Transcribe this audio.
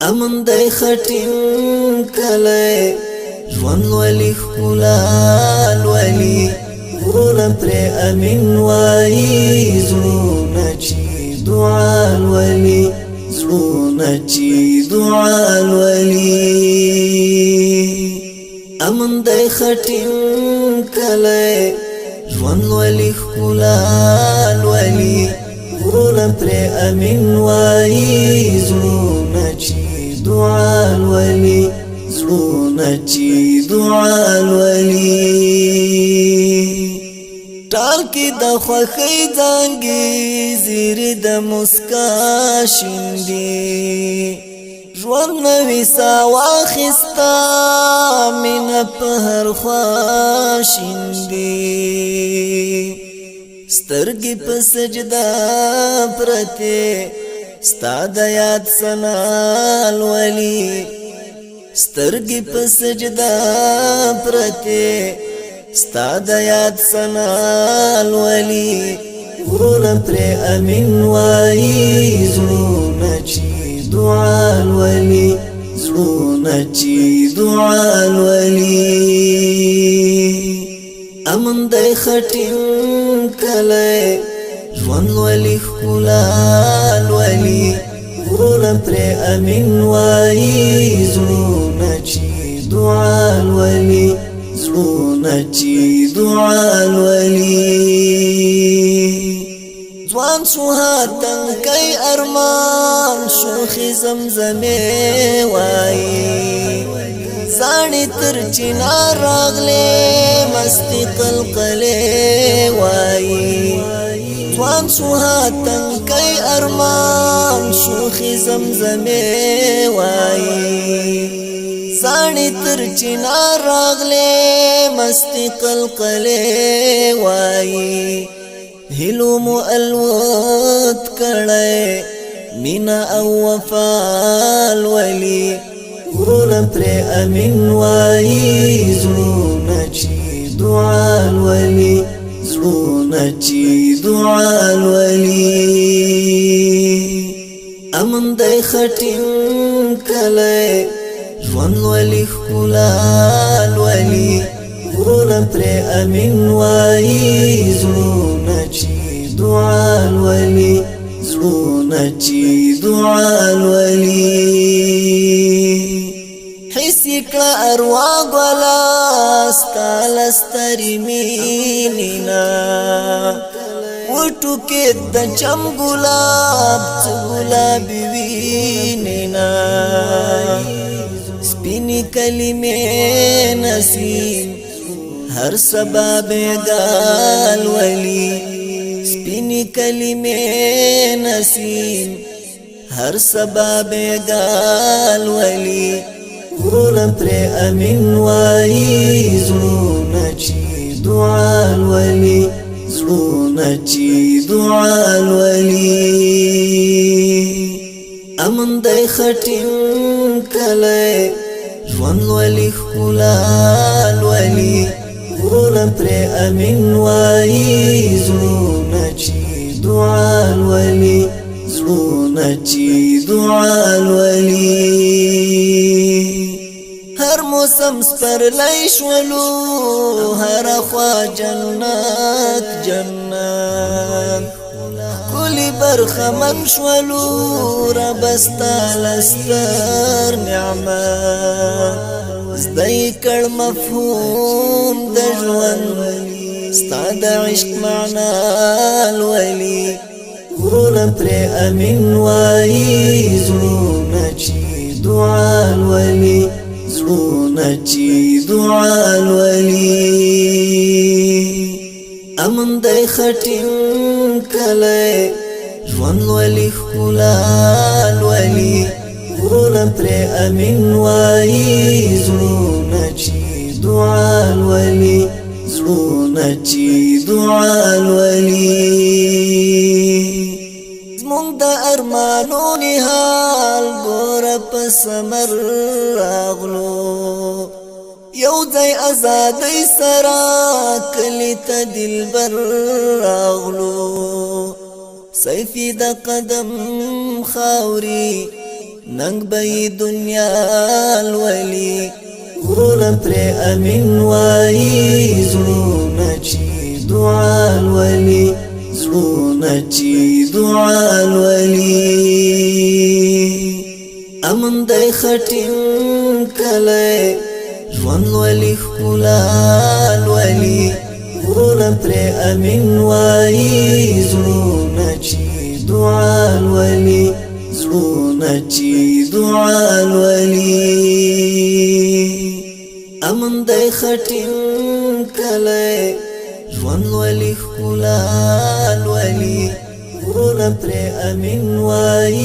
امن دی خټین کله ژوند ولي خلال ولي غرونه پر امین وای زړونه چې دعا ولي زړونه چې دعا ولي امن دی خټین کله ژوند ولي خلال ولي غرونه پر امین وای زړونه چې دعا ولي زړونه چې دعا ولي ټال کې د خوښۍ ځانګي زیر د مسکا شیندي ژوند نوې سا واخستا مینه په هر خوا شیندي سترګې په سجده پرته ستا د یاد سنال ولی سترګې په سجده پرته ستا د یاد سنال ولی غرونه پر امین وای زړونه چې دعا ولی زړونه چې دعا ولی امن دی خټین کله ژوند ولي خلال ولي غرونه پر امین وای زړونه چې دعا ولي زړونه چې دعا ولي ځوان شو هاتن کای ارمان شوخي زمزمه وای زانی تر چنار راغله مستی قلقله وای ځوان شو هاتن کای ارمان شوخي زمزمه وای زانی تر چنار راغله مستی قلقله وای هلو مو الوت کړه مینا او وفال ولی غرونه پر امین وای زړونه چې دعا ولی زړونه چې دعا ولی امن دی خټین کله ژوند ولي خلال ولی غرونه پر امین وای زړونه چې دعا ولی زړونه چې دعا ولی حس کړه اروا غلا ستالستری مینینا وټو کې د چم ګلاب ګلابي وینینا سپینی کلمې نسیم هر سبب گال ولی سپینی کلمې نسیم هر سبب گال ولی غرونه پر امین وای زړونه چې دعا ولی زړونه چې دعا ولی امن دی خټین کله ژوند ولي خلال ولی غرونه پر امین وای زړونه چې دعا ولی زړونه چې دعا ولی هر موسم سپرلی شولو هر خوا جنت جنت کلی برخمن شولو ربستا لستر نعمت زدی کړ مفهوم د ژوند ستا د عشق معنا ولی غرونه پر امین وای زړونه چې دعا ولی زړونه چې دعا ولی امن دی خټین کله ژوند ولي خلال ولی غرونه پر امین وای زړونه چې دعا ولی زړونه چې دعا ولی زمونږ د ارمانو نهال ګور په سمر راغلو یو ځای آزادۍ سره کلی ته دلبر راغلو سیفی د قدم خاوري ننګ به دنیا الولي غرونه پر امین وای زړونه چې دعا الولي زړونه چې دعا الولي امن دای خټین کله ژوند ولي ښکلا الولي غرونه پر امین وای زړونه چې دعا الولي زړونه چې دعا الولي امن دای خټین کله ژوند ولي ښکلا الولي غرونه پر امین وای